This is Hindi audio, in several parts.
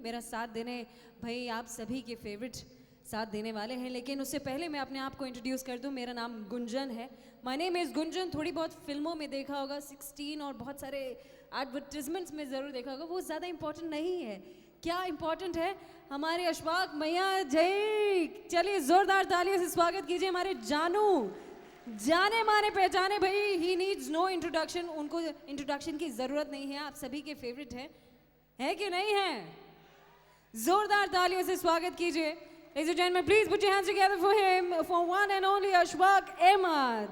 मेरा साथ देने। भाई आप सभी के फेवरेट साथ देने वाले हैं, लेकिन उससे पहले मैं अपने आप को इंट्रोड्यूस कर दूं। मेरा नाम गुंजन है। My name is Gunjan. थोड़ी बहुत फिल्मों में देखा होगा, 16 और बहुत सारे एडवर्टिजमेंट्स में ज़रूर देखा होगा। वो ज़्यादा इंपॉर्टेंट नहीं है। क्या इंपॉर्टेंट है? हमारे अशफाक मैया जय। चलिए ज़ोरदार तालियों से स्वागत कीजिए हमारे जानू, जाने माने पहचाने। भाई ही नीड्स नो इंट्रोडक्शन। उनको इंट्रोडक्शन की ज़रूरत नहीं है। आप सभी के फेवरेट हैं, है कि नहीं है? जोरदार तालियों से स्वागत कीजिए। Ladies and gentlemen, please put your hands together for him, for one and only Ashfaq Ahmad.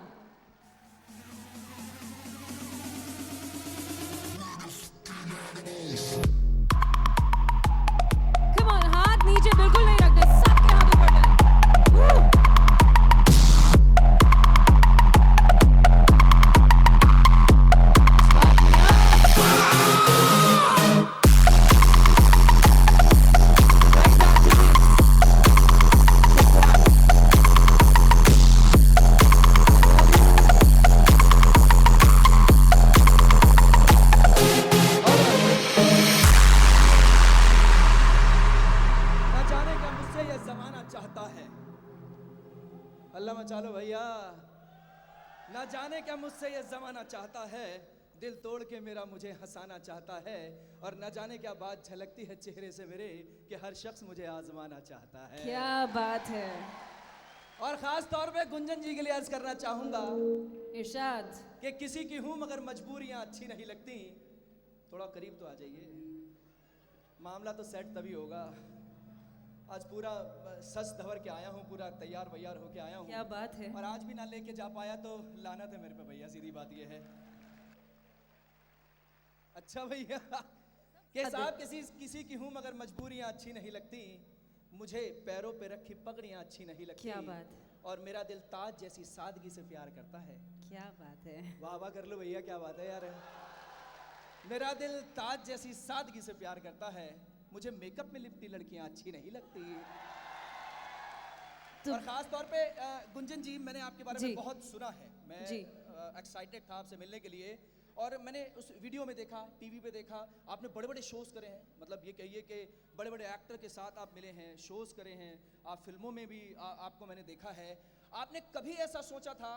Come on, हाथ नीचे बिल्कुल नहीं रखते, सबके हाथ ऊपर जाए। Woo! चलो भैया, ना जाने क्या मुझसे ये जमाना चाहता है, दिल तोड़ के मेरा मुझे हंसाना चाहता है, और न जाने क्या बात झलकती है चेहरे से मेरे कि हर शख्स मुझे आजमाना चाहता है। क्या बात है। और खास तौर पे गुंजन जी के लिए अर्ज करना चाहूंगा, इरशाद, कि किसी की हूं मगर मजबूरियां अच्छी नहीं लगती। थोड़ा करीब तो आ जाइए, मामला तो सेट तभी होगा। आज पूरा सच धवर के आया हूँ, पूरा तैयार वैयार होके आया हूँ। क्या बात है। और आज भी ना लेके जा पाया तो लानत है मेरे पे भैया, सीधी बात ये है। अच्छा भैया कि साहब किसी की हूँ मगर मजबूरियां अच्छी नहीं लगती, मुझे पैरों पे रखी पगड़ियां अच्छी नहीं लगती। क्या बात। और मेरा दिल ताज जैसी सादगी से प्यार करता है। क्या बात है। वाह वाह कर लो भैया, क्या बात है यार। मेरा दिल ताज जैसी सादगी से प्यार करता है, मुझे मेकअप में लिपटी लड़कियां अच्छी नहीं लगती। और खास तौर पे गुंजन जी, मैंने आपके बारे में बहुत सुना है। मैं एक्साइटेड था आपसे मिलने के लिए, और मैंने उस वीडियो में देखा, टीवी पे देखा, आपने बड़े बड़े शोज करे हैं। मतलब ये कहिए कि बड़े बड़े एक्टर के साथ आप मिले हैं, शोज करे हैं, आप फिल्मों में भी आपको मैंने देखा है। आपने कभी ऐसा सोचा था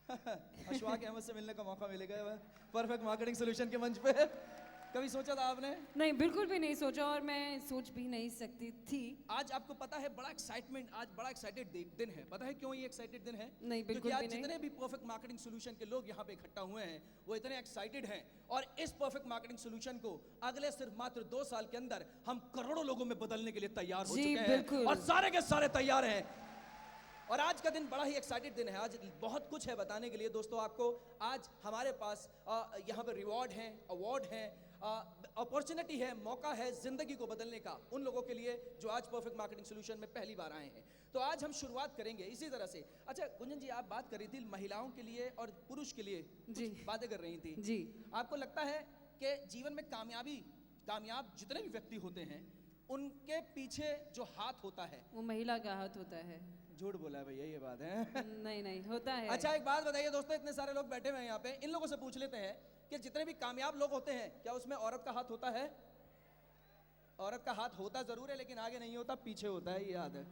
अशफाक अहमद से मिलने का मौका मिलेगा परफेक्ट मार्केटिंग सोल्यूशन के मंच पे? कभी सोचा था आपने? नहीं, बिल्कुल भी नहीं सोचा, और मैं सोच भी नहीं सकती थी। आज आपको पता है बड़ा एक्साइटमेंट, आज बड़ा एक्साइटेड दिन है। पता है क्यों ये एक्साइटेड दिन है? नहीं, बिल्कुल आज भी नहीं। जितने भी परफेक्ट मार्केटिंग सोल्यूशन के लोग यहाँ पे इकट्ठा हुए हैं, वो इतने एक्साइटेड हैं, और इस परफेक्ट मार्केटिंग सोल्यूशन को अगले सिर्फ मात्र 2 साल के अंदर हम करोड़ों लोगों में बदलने के लिए तैयार हो चुके हैं, और सारे के सारे तैयार हैं। और आज का दिन बड़ा ही एक्साइटेड दिन है। आज बहुत कुछ है बताने के लिए दोस्तों आपको। आज हमारे पास यहाँ पे रिवॉर्ड हैं, अवार्ड हैं, अपॉर्चुनिटी है, मौका है जिंदगी को बदलने का उन लोगों के लिए जो आज परफेक्ट मार्केटिंग सोल्यूशन में पहली बार आए हैं। तो आज हम शुरुआत करेंगे इसी तरह से। अच्छा गुंजन जी, आप बात कर रही थी महिलाओं के लिए और पुरुष के लिए कुछ बातें कर रही थी जी। आपको लगता है कि जीवन में कामयाब जितने भी व्यक्ति होते हैं, उनके पीछे जो हाथ होता है वो महिला का हाथ होता है? झूठ बोला है भैया, ये बात है? नहीं होता है। अच्छा एक बात बताइए दोस्तों, इतने सारे लोग बैठे हुए हैं यहाँ पे, इन लोगों से पूछ लेते हैं कि जितने भी कामयाब लोग होते हैं, क्या उसमें औरत का हाथ होता है? औरत का हाथ होता जरूर है, लेकिन आगे नहीं होता, पीछे होता है, ये याद है?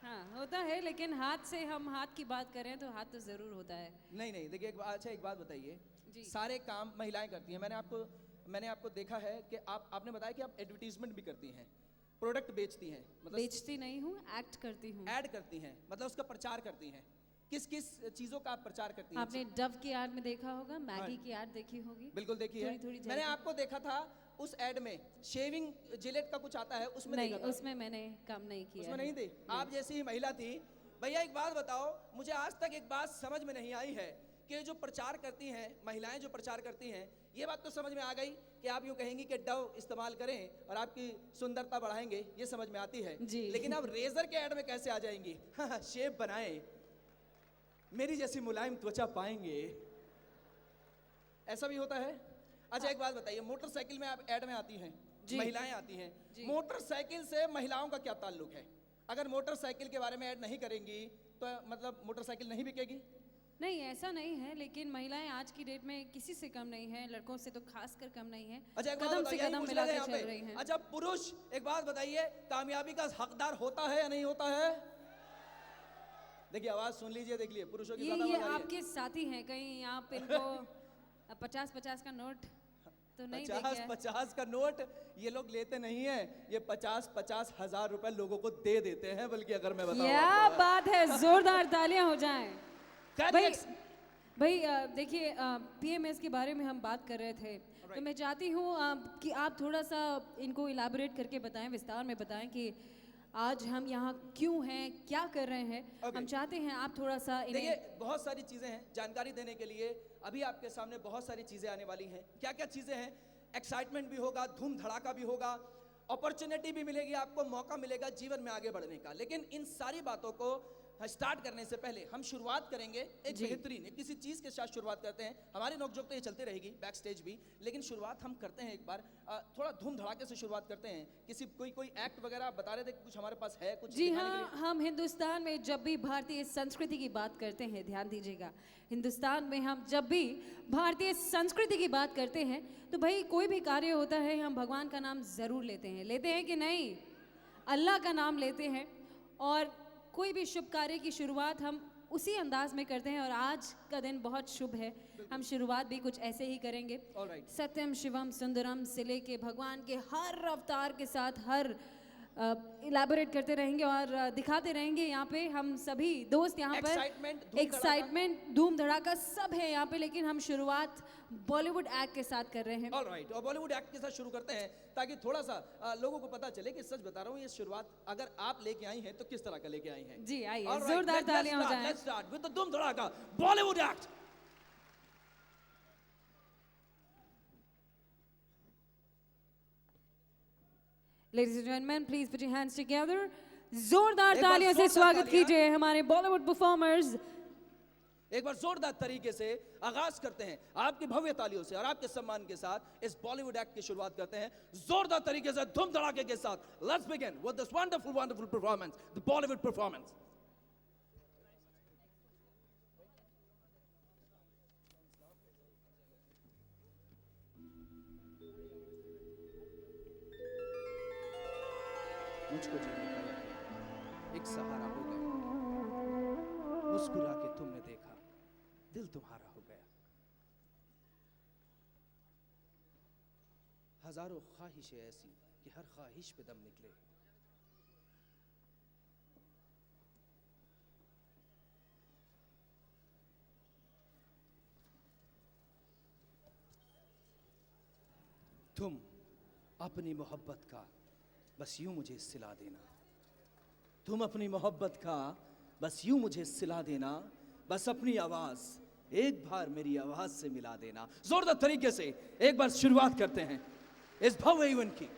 हाँ होता है, लेकिन हाथ से हम हाथ की बात करें तो हाथ तो जरूर होता है। नहीं देखिए, अच्छा एक बात बताइए, सारे काम महिलाएं करती हैं। मैंने आपको देखा है कि आपने बताया कि आप एडवर्टीजमेंट भी करती हैं, प्रोडक्ट बेचती हैं। मतलब बेचती नहीं हूँ, एक्ट करती हूँ। ऐड करती हैं, मतलब उसका प्रचार करती हैं। किस किस चीजों का आप प्रचार करती हैं? आपने डव की ऐड में देखा होगा, मैगी की ऐड देखी होगी। बिल्कुल देखी है। मैंने आपको देखा था उस ऐड में, शेविंग जिलेट का कुछ आता है उसमें। नहीं, उसमें मैंने काम नहीं किया। उसमें नहीं थी। आप जैसी ही महिला थी। भैया एक बात बताओ, मुझे आज तक एक बात समझ में नहीं आई है कि जो प्रचार करती हैं महिलाएं, जो प्रचार करती हैं, ये बात तो समझ में आ गई कि आप यूं कहेंगी कि डव इस्तेमाल करें और आपकी सुंदरता बढ़ाएंगे, ये समझ में आती है जी। लेकिन आप रेजर के ऐड में कैसे आ जाएंगी? शेप बनाएं, मेरी जैसी मुलायम त्वचा पाएंगे, ऐसा भी होता है? अच्छा एक बात बताइए, मोटरसाइकिल में आप ऐड में आती हैं, महिलाएं आती हैं, मोटरसाइकिल से महिलाओं का क्या ताल्लुक है? अगर मोटरसाइकिल के बारे में ऐड नहीं करेंगी तो मतलब मोटरसाइकिल नहीं बिकेगी? नहीं ऐसा नहीं है, लेकिन महिलाएं आज की डेट में किसी से कम नहीं है, लड़कों से तो खासकर कम नहीं है। अच्छा एक बात कदम से बताइए, कदम पूछ मिला लेते के हैं यहाँ चल रही पे। हैं। अच्छा पुरुष, एक बात बताइए, कामयाबी का हकदार होता है या नहीं होता है? देखिए आवाज सुन लीजिए, देख लीजिए, पुरुषों की ये ज्यादा आवाज आ रही है। आपके साथी हैं कहीं आप इनको 50-50 का नोट तो नहीं देखे? 50-50 का नोट ये लोग लेते नहीं है, ये 50-50 हजार रुपए लोगों को दे देते हैं, बल्कि अगर मैं बताऊं क्या आपको। बात है, जोरदार तालियां हो जाएं। खैर, भाई देखिए पीएमएस के बारे में हम बात कर रहे थे, तो मैं चाहती हूँ कि आप थोड़ा सा इनको इलाबोरेट करके बताएं, विस्तार में बताएं कि आज हम यहाँ क्यों हैं, क्या कर रहे हैं। हम चाहते हैं आप थोड़ा सा देखिए बहुत सारी चीजें हैं जानकारी देने के लिए, अभी आपके सामने बहुत सारी चीजें आने वाली हैं। क्या क्या चीजें हैं? एक्साइटमेंट भी होगा, धूम धड़ाका भी होगा, अपॉर्चुनिटी भी मिलेगी, आपको मौका मिलेगा जीवन में आगे बढ़ने का। लेकिन इन सारी बातों को स्टार्ट करने से पहले हम शुरुआत करेंगे एक बेहतरीन किसी चीज के साथ शुरुआत करते हैं। हमारी नोकझोंक तो ये चलती रहेगी बैक स्टेज भी, लेकिन शुरुआत हम करते हैं एक बार थोड़ा धूम धड़ाके से शुरुआत करते हैं। किसी कोई एक्ट वगैरह बता रहे थे, कुछ हमारे पास है कुछ? जी हाँ, हम हिंदुस्तान में जब भी भारतीय संस्कृति की बात करते हैं, ध्यान दीजिएगा, हिंदुस्तान में हम जब भी भारतीय संस्कृति की बात करते हैं तो भाई कोई भी कार्य होता है हम भगवान का नाम जरूर लेते हैं कि नहीं? अल्लाह का नाम लेते हैं, और कोई भी शुभ कार्य की शुरुआत हम उसी अंदाज में करते हैं। और आज का दिन बहुत शुभ है, हम शुरुआत भी कुछ ऐसे ही करेंगे। सत्यम शिवम सुंदरम से लेके भगवान के हर अवतार के साथ हर इलाबोरेट करते रहेंगे और दिखाते रहेंगे। यहाँ पे हम सभी दोस्त यहाँ पर एक्साइटमेंट धूम धड़ाका सब है यहाँ पे, लेकिन हम शुरुआत बॉलीवुड एक्ट के साथ कर रहे हैं। ऑलराइट, और बॉलीवुड एक्ट के साथ शुरू करते हैं ताकि थोड़ा सा लोगों को पता चले कि सच बता रहा हूँ, ये शुरुआत अगर आप लेके आई हैं तो किस तरह का लेके आई हैं। जी आइए, जोरदार तालियां हो जाएं। लेट्स स्टार्ट विद द धूम धड़ाका Bollywood act. Ladies and gentlemen, please put your hands together. जोरदार तालियों से स्वागत कीजिए हमारे बॉलीवुड परफॉर्मर्स। एक बार जोरदार तरीके से आगाज करते हैं आपकी भव्य तालियों से और आपके सम्मान के साथ इस बॉलीवुड एक्ट की शुरुआत करते हैं जोरदार तरीके से, धूम धड़ाके के साथ। Let's begin with this wonderful performance, the Bollywood performance. मुझको जीने का एक सहारा हो गया, मुस्कुरा के तुमने देखा, दिल तुम्हारा हो गया। हजारों ख्वाहिशें ऐसी कि हर ख्वाहिश पे दम निकले। तुम अपनी मोहब्बत का बस यूं मुझे सिला देना, तुम अपनी मोहब्बत का बस यूं मुझे सिला देना, बस अपनी आवाज एक बार मेरी आवाज से मिला देना। जोरदार तरीके से एक बार शुरुआत करते हैं इस भव्य इवेंट की।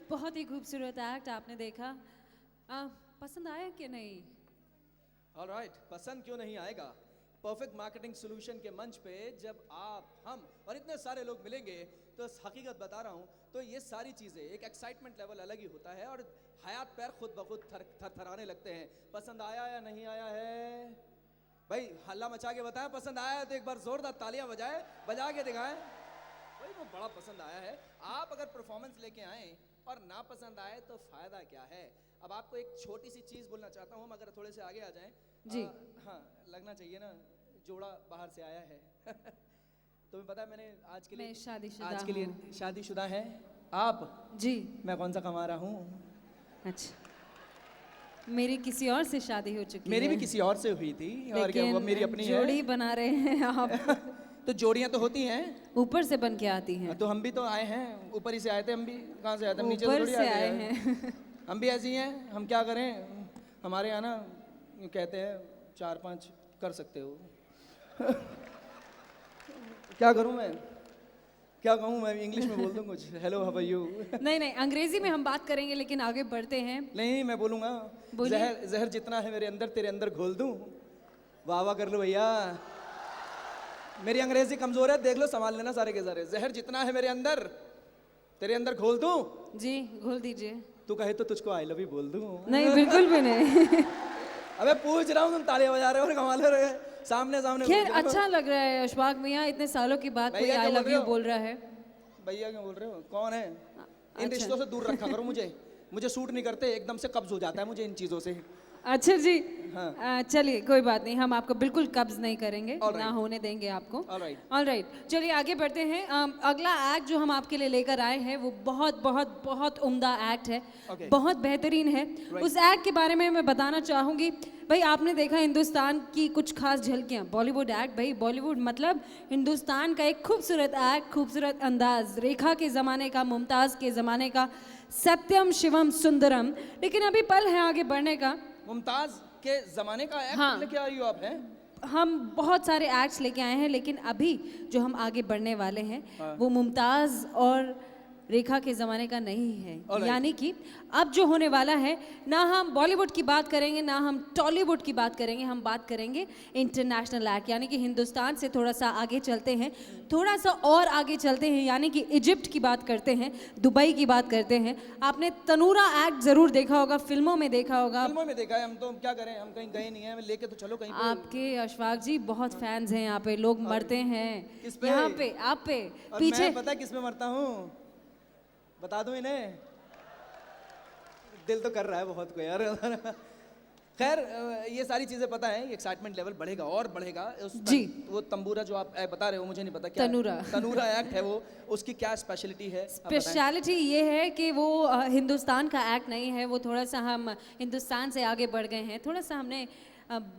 बहुत ही खूबसूरत एक्ट आपने देखा। पसंद आया कि नहीं? ऑलराइट, पसंद क्यों नहीं आएगा। परफेक्ट मार्केटिंग सॉल्यूशन के मंच पे जब आप, हम और इतने सारे लोग मिलेंगे तो हकीकत बता रहा हूँ, तो ये सारी चीज़ें, एक एक्साइटमेंट लेवल अलग ही होता है और हयात पैर खुद ब खुद थरथराने लगते हैं। पसंद आया या नहीं आया है भाई? हल्ला मचा के बताएं पसंद आया है तो एक बार जोरदार तालियां बजा के दिखाएं भाई, वो बड़ा पसंद आया है। आप अगर परफॉर्मेंस लेके आए और ना पसंद आए तो फायदा क्या है। अब आपको एक छोटी सी चीज बोलना चाहता हूँ, हम अगर थोड़े से आगे आ जाएं जी। हाँ, लगना चाहिए ना, जोड़ा बाहर से आया है तुम्हें पता है मैंने आज के लिए शादीशुदा है आप जी। मैं कौन सा कमा रहा हूँ? अच्छा, मेरी किसी और से शादी हो चुकी है। मेरी भी किसी और से हुई थी और क्या वो मेरी अपनी जोड़ी बना रहे हैं आप तो जोड़ियां तो होती हैं, ऊपर से बन के आती हैं। तो हम भी तो आए हैं, ऊपर ही से आए थे हम भी। कहाँ से आए थे? हम नीचे ऊपर से से आए हैं हम भी ऐसी हैं, हम क्या करें, हमारे यहाँ ना कहते हैं 4-5 कर सकते हो क्या करूँ मैं? क्या कहूँ मैं, इंग्लिश में बोल दूँ कुछ, हेलो हाउ आर यू? नहीं नहीं, अंग्रेजी में हम बात करेंगे, लेकिन आगे बढ़ते हैं। नहीं मैं बोलूँगा, जहर जहर जितना है मेरे अंदर तेरे अंदर घोल दूँ। वाह वाह कर लो भैया, मेरी अंग्रेजी कमजोर है, देख लो संभाल लेना सारे के सारे। जहर जितना है मेरे अंदर तेरे अंदर घोल दूँ। जी घोल दीजिए। तू कहे तो तुझको आई लव यू बोल दूँ। नहीं बिल्कुल भी नहीं। अबे पूछ रहा हूँ, तुम तालियां बजा रहे हो और कमाल रहे हो, सामने सामने। खैर अच्छा लग रहा है अशफाक मियां, इतने सालों के बाद कोई आई लव यू बोल रहा है। भैया क्यों बोल रहे हो? कौन है? इन रिश्तों से दूर रखा करो मुझे सूट नहीं करते, एकदम से कब्ज हो जाता है मुझे इन चीजों से। अच्छा जी। हाँ। चलिए कोई बात नहीं, हम आपको बिल्कुल कब्ज नहीं करेंगे, ना होने देंगे आपको। ऑल राइट, चलिए आगे बढ़ते हैं। अगला एक्ट जो हम आपके लिए लेकर आए हैं वो बहुत बहुत बहुत उम्दा एक्ट है, बहुत बेहतरीन है। उस एक्ट के बारे में मैं बताना चाहूँगी। भाई आपने देखा हिंदुस्तान की कुछ खास झलकियाँ, बॉलीवुड एक्ट। भाई बॉलीवुड मतलब हिंदुस्तान का एक खूबसूरत एक्ट, खूबसूरत अंदाज, रेखा के ज़माने का, मुमताज़ के ज़माने का, सत्यम शिवम सुंदरम। लेकिन अभी पल है आगे बढ़ने का। मुमताज के जमाने का एक्ट लेके आई हो आप? हैं हम बहुत सारे एक्ट्स लेके आए हैं, लेकिन अभी जो हम आगे बढ़ने वाले हैं वो मुमताज और रेखा के ज़माने का नहीं है। यानी कि अब जो होने वाला है, ना हम बॉलीवुड की बात करेंगे ना हम टॉलीवुड की बात करेंगे, हम बात करेंगे इंटरनेशनल एक्ट। यानी कि हिंदुस्तान से थोड़ा सा आगे चलते हैं, थोड़ा सा और आगे चलते हैं, यानी कि इजिप्ट की बात करते हैं, दुबई की बात करते हैं। आपने तनूरा एक्ट ज़रूर देखा होगा, फिल्मों में देखा होगा। फिल्मों में देखा है, हम तो क्या करें, हम कहीं गए नहीं हैं, लेके तो चलो कहीं। आपके अशफाक जी बहुत फैंस हैं यहाँ पे, लोग मरते हैं यहाँ पे, आप पे पीछे। मैं पता किस में मरता हूँ, बता दूं इन्हें? दिल तो कर रहा है बहुत को यार। खैर ये सारी चीजें पता है, एक्साइटमेंट लेवल बढ़ेगा और बढ़ेगा। जी। वो तंबूरा जो आप बता रहे हो, मुझे नहीं पता क्या तनूरा एक्ट है वो, उसकी क्या स्पेशलिटी है? स्पेशलिटी ये है कि वो हिंदुस्तान का एक्ट नहीं है, वो थोड़ा सा हम हिंदुस्तान से आगे बढ़ गए हैं, थोड़ा सा हमने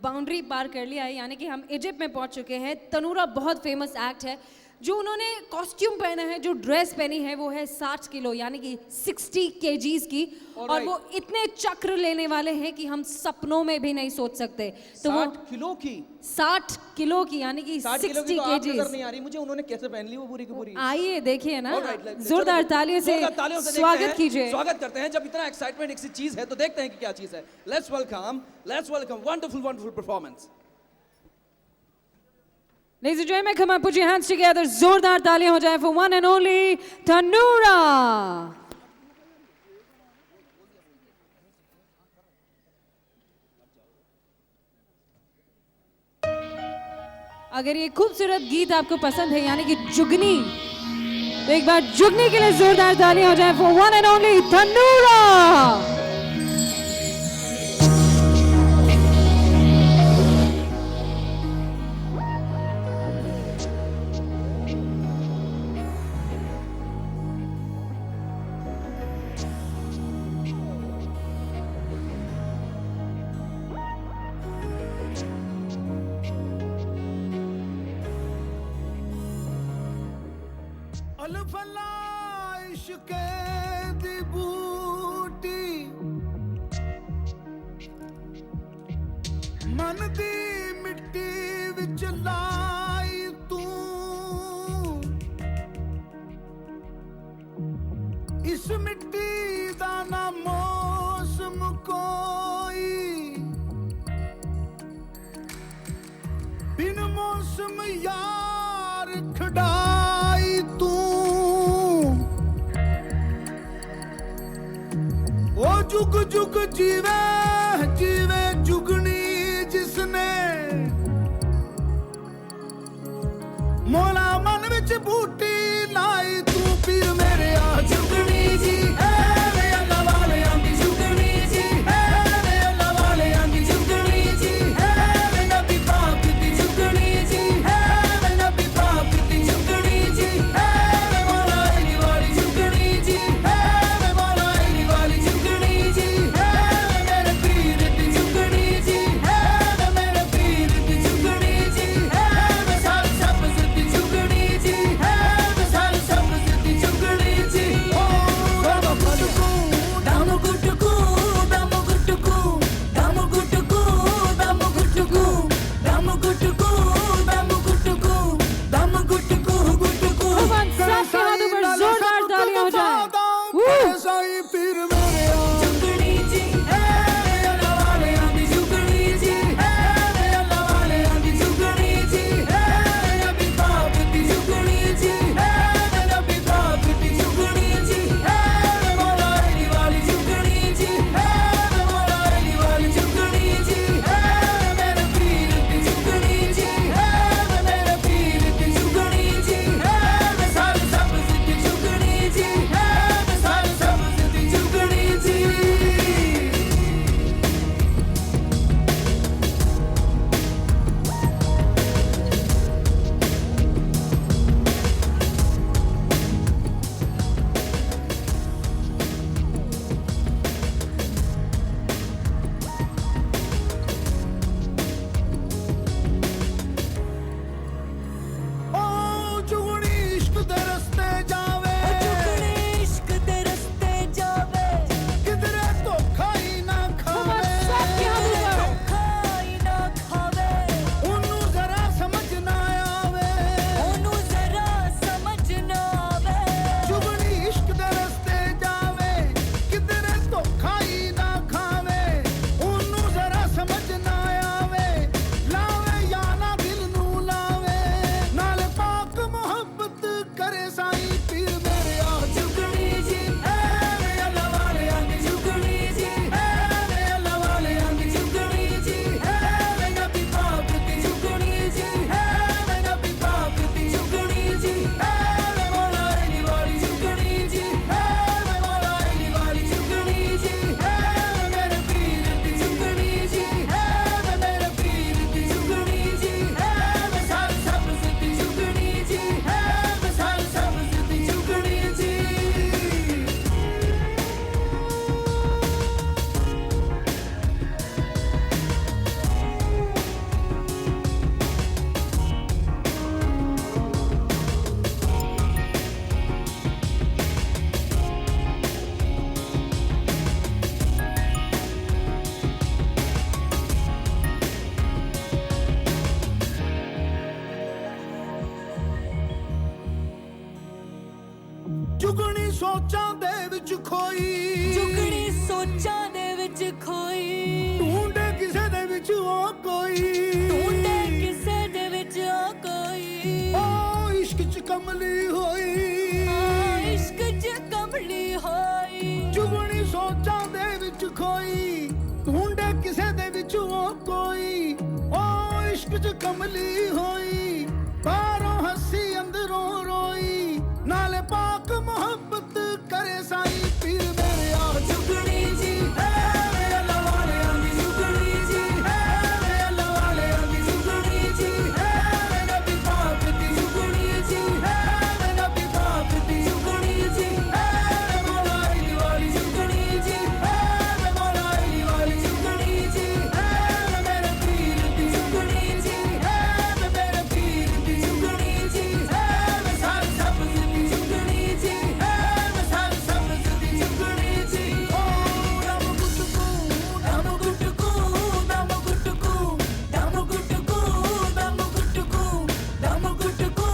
बाउंड्री पार कर लिया है, यानी कि हम इजिप्ट में पहुंच चुके हैं। तनूरा बहुत फेमस एक्ट है। जो उन्होंने कॉस्ट्यूम पहना है, जो ड्रेस पहनी है, वो है 60 किलो यानी कि 60 kgs की, और वो इतने चक्र लेने वाले हैं कि हम सपनों में भी नहीं सोच सकते। तो 60 किलो की, 60 किलो की यानी कि 60 kgs। नजर नहीं आ रही मुझे, उन्होंने कैसे पहन ली वो पूरी की पूरी। आइए देखिए ना, जोरदार तालियों से स्वागत कीजिए। स्वागत करते हैं। जब इतना एक्साइटमेंट एक सी चीज है तो देखते हैं कि क्या चीज है। Let's welcome wonderful performance. Ladies and gentlemen, come on, put your hands together. जोरदार तालियां हो जाए for one and only तनूरा। अगर ये खूबसूरत गीत आपको पसंद है, यानी कि जुगनी, तो एक बार जुगनी के लिए जोरदार तालियां हो जाए for one and only तनूरा। मन दी मिट्टी विच लाई तू, इस मिट्टी दा ना मौसम कोई, बिन मौसम यार खड़ाई तू। ओ जुग जुग जीवे जीवे जुगनी, जिसने मोला मन विच बूटी लाई तू। पीर मेरे आ जुगनी जी, है अल्लाह वाले आंदी जुगनी जी, है अल्लाह वाले आंदी जुगनी जी, है नबी पाक दी जुगनी जी, है नबी पाक दी जुगनी जी, है मौला अली वाली जुगनी जी, है मौला अली वाली जुगनी जी, है मेरे पीर दी जुगनी जी, है मेरे पीर दी जुगनी जी, है सारी सब दी जुगनी जी, है ਸੋਚਾਂ ਦੇ ਵਿੱਚ ਖੋਈ ਚੁਗਣੀ ਸੋਚਾਂ ਦੇ ਵਿੱਚ ਖੋਈ ਢੂੰਡੇ ਕਿਸੇ ਦੇ ਵਿੱਚ ਉਹ ਕੋਈ ਢੂੰਡੇ ਕਿਸੇ ਦੇ ਵਿੱਚ ਉਹ ਕੋਈ ਓ ਇਸ਼ਕ ਚ ਕਮਲੀ ਹੋਈ ਇਸ਼ਕ ਚ ਕਮਲੀ ਹੋਈ ਚੁਗਣੀ ਸੋਚਾਂ ਦੇ ਵਿੱਚ ਖੋਈ ਢੂੰਡੇ ਕਿਸੇ ਦੇ ਵਿੱਚ ਉਹ ਕੋਈ ਓ ਇਸ਼ਕ ਚ ਕਮਲੀ ਹੋਈ ਬਾਹਰੋਂ ਹੱਸੀ ਅੰਦਰੋਂ ਰੋਈ ਨਾਲੇ ਪਾਕ ਮੁਹੱਬਤ ਕਰੇ ਸਾਈ ਪੀਰ ਮੇਰੇ ਆ ਚੁਗਣੀ ਜੀ ਮੇਰੇ ਅੱਲਾ ਵਾਲਿਆਂ ਦੀ ਚੁਗਣੀ ਜੀ ਮੇਰੇ ਅੱਲਾ ਵਾਲਿਆਂ ਦੀ ਚੁਗਣੀ ਜੀ ਮੇਰੇ ਨਬੀ ਪਾਕ ਦੀ ਚੁਗਣੀ ਜੀ ਮੇਰੇ ਨਬੀ ਪਾਕ ਦੀ ਚੁਗਣੀ ਜੀ ਮੇਰੇ ਮੌਲਾ ਅਲੀ ਵਾਲੀ ਚੁਗਣੀ ਜੀ ਮੇਰੇ ਮੌਲਾ ਅਲੀ ਵਾਲੀ ਚੁਗਣੀ ਜੀ ਮੇਰੇ ਪੀਰ ਦੀ ਚੁਗਣੀ ਜੀ ਮੇਰੇ ਪੀਰ ਦੀ ਚੁਗਣੀ ਜੀ ਮੇਰੇ ਸਾਰ ਸਬਜ਼ ਦੀ ਚੁਗਣੀ ਜੀ ਮੇਰੇ ਸਾਰ ਸਬਜ਼ ਦੀ ਚੁਗਣੀ ਜੀ ਓ ਦਮ ਗੁਟਕੂ ਦਮ ਗੁਟਕੂ ਦਮ ਗੁਟਕੂ ਦਮ ਗੁਟਕੂ ਦਮ ਗੁਟਕੂ ਦਮ ਗੁਟਕੂ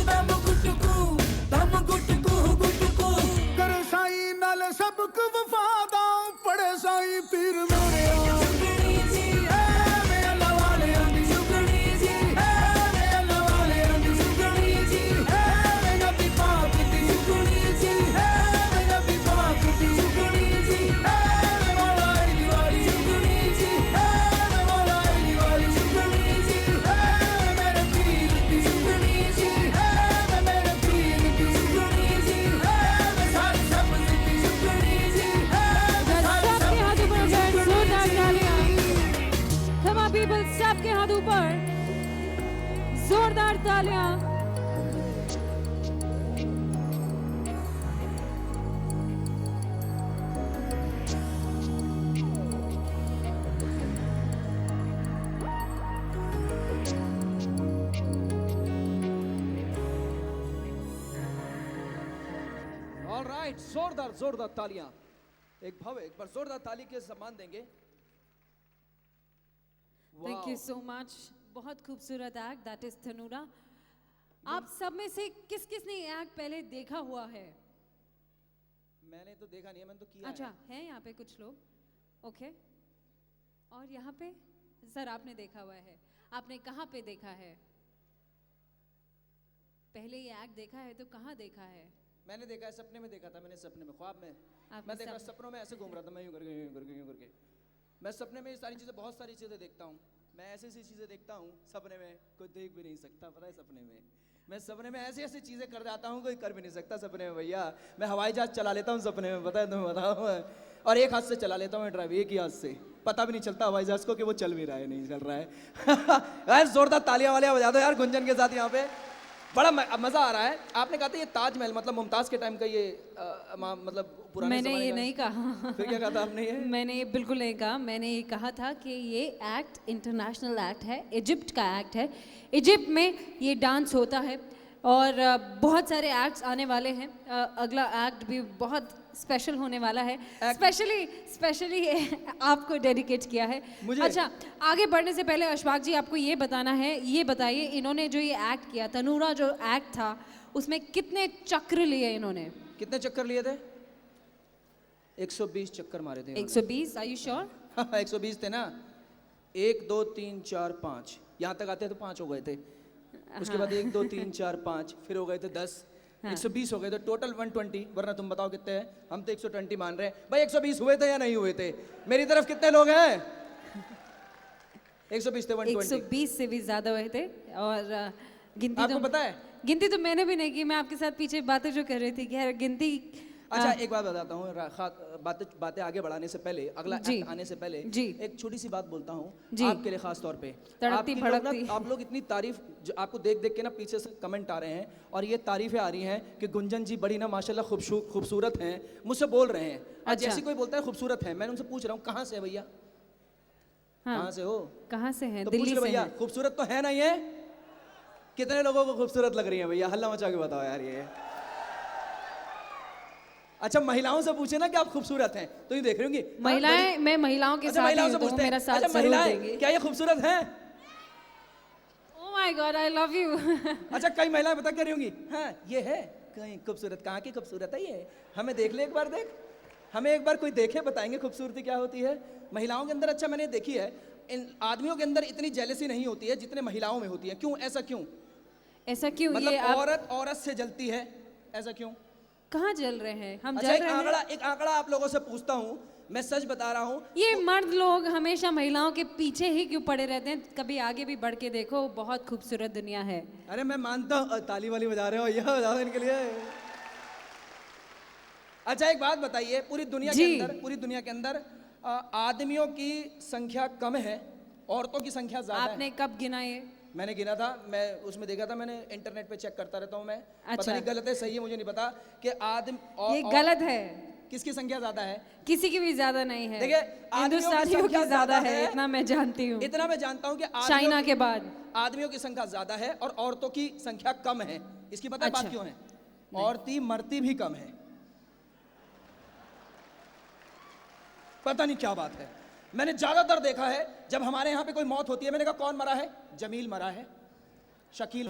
ਦਮ ਗੁਟਕੂ ਦਮ ਗੁਟਕੂ ਗੁਟਕੂ ਕਰ ਸਾਈ ਨਾਲ ਸਬਕ ਵਫਾ ਦਾ ਪੜੇ ਸਾਈ ਪੀਰ ਮੇਰੇ ਚੁਗਣੀ ਜੀ ਮੇਰੇ ਅੱਲਾ ਵਾਲਿਆਂ ਦੀ ਚੁਗਣੀ ਜੀ ਮੇਰੇ ਅੱਲਾ ਵਾਲਿਆਂ ਦੀ ਚੁਗਣੀ ਜੀ ਮੇਰੇ ਨਬੀ ਪਾਕ ਦੀ ਚੁਗਣੀ ਜੀ ਮੇਰੇ ਨਬੀ ਪਾਕ ਦੀ ਚੁਗਣੀ ਜੀ ਮੇਰੇ ਮੌਲਾ ਅਲੀ ਵਾਲੀ ਚੁਗਣੀ ਜੀ ਮੇਰੇ ਮੌਲਾ ਅਲੀ ਵਾਲੀ ਚੁਗਣੀ ਜੀ ਮੇਰੇ ਪੀਰ ਦੀ ਚੁਗਣੀ ਜੀ ਮੇਰੇ ਪੀਰ ਦੀ ਚੁਗਣੀ ਜੀ ਮੇਰੇ ਸਾਰੀ ਸਬਜ਼ ਦੀ ਚੁਗਣੀ ਜੀ सबके हाथ ऊपर जोरदार तालियां ऑलराइट, जोरदार जोरदार तालियां। एक बार जोरदार ताली के सम्मान देंगे। Thank you so much. बहुत खूबसूरत एक्ट, दैट इज तनूरा। आप सब में से किस किस ने ये एक्ट पहले देखा हुआ है? मैंने तो देखा नहीं है, मैंने तो किया अच्छा है यहाँ पे कुछ लोग। ओके, और यहाँ पे सर आपने देखा हुआ है, आपने कहाँ पे देखा है? पहले ये एक्ट देखा है तो कहाँ देखा है? मैंने देखा है, सपने में देखा था मैंने, सपने में, ख्वाब में। आपने मैं देख रहा सपने- सपनों में ऐसे घूम रहा था, मैं यूं करके यूं करके यूं करके। मैं सपने में ये सारी चीज़ें, बहुत सारी चीज़ें देखता हूँ। मैं ऐसी ऐसी चीज़ें देखता हूँ सपने में, कोई देख भी नहीं सकता, पता है सपने में। मैं सपने में ऐसी ऐसी चीज़ें कर जाता हूँ, कोई कर भी नहीं सकता सपने में भैया। मैं हवाई जहाज़ चला लेता हूँ सपने में, पता है तुम्हें बताऊँ। और एक हाथ से चला लेता हूँ ड्राइव, एक ही हाथ से, पता भी नहीं चलता हवाई जहाज़ को कि वो चल भी रहा है नहीं चल रहा है। यार जोरदार तालियां वालियां बजा दो यार गुंजन के साथ यहाँ पे। बड़ा मजा आ रहा है। आपने कहा था ये ताजमहल मतलब मुमताज के टाइम का ये मतलब पुराने मैंने ज़माने ये का- नहीं कहा। फिर क्या कहा था आपने? ये मैंने ये बिल्कुल नहीं कहा। मैंने ये कहा था कि ये एक्ट इंटरनेशनल एक्ट है, इजिप्ट का एक्ट है। इजिप्ट में ये डांस होता है और बहुत सारे एक्ट्स आने वाले हैं। अगला एक्ट भी बहुत स्पेशल होने वाला है, स्पेशली आपको डेडिकेट किया है। मुझे? अच्छा, आगे बढ़ने से पहले अशफाक जी आपको ये बताना है, ये बताइए इन्होंने जो ये एक्ट किया, तनूरा जो एक्ट था उसमें कितने चक्र लिए इन्होंने? कितने चक्कर लिए थे? 120 चक्कर मारे थे। 120? Are you sure? 120 थे ना। 1 2 3 4 5 यहाँ तक आते तो 5 हो गए थे। उसके बाद 1 2 3 4 5 फिर हो गए थे 10। 120 हो गए तो टोटल 120। वरना तुम बताओ कितने हैं? हम तो 120 मान रहे हैं भाई। 120 हुए थे या नहीं हुए थे? मेरी तरफ कितने लोग हैं? 120 थे, 120। 120 से भी ज्यादा हुए थे। और गिनती आपको पता है? गिनती तो मैंने भी नहीं की। मैं आपके साथ पीछे बातें जो कर रही थी, खैर गिनती। अच्छा एक बात बताता हूँ, बातें आगे बढ़ाने से पहले, अगला जी। एक्ट आने से पहले जी। एक छोटी सी बात बोलता हूँ जी। आपके लिए खास तौर पे। तड़पती आपकी लोग ना- भड़कती। आप लोग इतनी तारीफ, जो आपको देख देख के ना पीछे से कमेंट आ रहे हैं और ये तारीफें आ रही हैं कि गुंजन जी बड़ी ना माशाल्लाह खूबसूरत हैं, मुझसे बोल रहे हैं। आज अच्छा। जैसे कोई बोलता है खूबसूरत है, मैंने उनसे पूछ रहा हूँ कहाँ से है भैया? हाँ। कहाँ से हो? कहाँ से हैं? तो पूछ दिल्ली रहे से भैया हैं। खूबसूरत तो है ना ये? कितने लोगों को खूबसूरत लग रही है भैया? हल्ला मचा के बताओ यार ये। अच्छा महिलाओं से पूछे ना कि आप खूबसूरत हैं तो ये देख रही होंगी महिलाएं, मैं महिलाओं के अच्छा साथ महिलाओं ही से हूं, तो वो पूछते हैं मेरा साथ अच्छा जरूर महिलाएं देंगी। क्या ये खूबसूरत हैं? Oh my God, I love you. अच्छा कई महिलाएं बता क्या रही होंगी हाँ ये है कहीं खूबसूरत कहाँ की खूबसूरत है ये? हमें देख ले एक बार, देख हमें एक बार कोई देखे, बताएंगे खूबसूरती क्या होती है महिलाओं के अंदर। अच्छा मैंने देखी है इन आदमियों के अंदर इतनी जेलसी नहीं होती है जितने महिलाओं में होती है। क्यों, ऐसा क्यों? ऐसा क्यों? मतलब ये आप औरत से जलती है, ऐसा क्यों? कहाँ जल रहे हैं हम? अच्छा जल रहे हैं। एक आंकड़ा आप लोगों से पूछता हूँ, मैं सच बता रहा हूँ। ये मर्द लोग हमेशा महिलाओं के पीछे ही क्यों पड़े रहते हैं? कभी आगे भी बढ़ के देखो, बहुत खूबसूरत दुनिया है। अरे मैं मानता हूँ, ताली वाली बजा रहे हो, यह बजा दो इनके लिए। अच्छा एक बात बताइए, पूरी दुनिया के अंदर आदमियों की संख्या कम है, औरतों की संख्या ज्यादा है। आपने कब गिना ये? मैंने गिना था, मैं उसमें देखा था, मैंने इंटरनेट पे चेक करता रहता हूँ मैं। अच्छा। पता नहीं गलत है सही है मुझे नहीं पता कि ये गलत है। किसकी संख्या ज्यादा है? किसी की भी ज्यादा नहीं है। देखिए हिंदुस्तानियों की ज्यादा है, इतना मैं जानती हूँ। इतना मैं जानता हूँ कि चाइना के बाद आदमियों की संख्या ज्यादा है और औरतों की संख्या कम है। इसकी पता है बात क्यों है? औरतें मरती भी कम है। पता नहीं क्या बात है। मैंने ज्यादातर देखा है जब हमारे यहाँ पे कोई मौत होती है, मैंने कहा कौन मरा है? जमील मरा है, शकील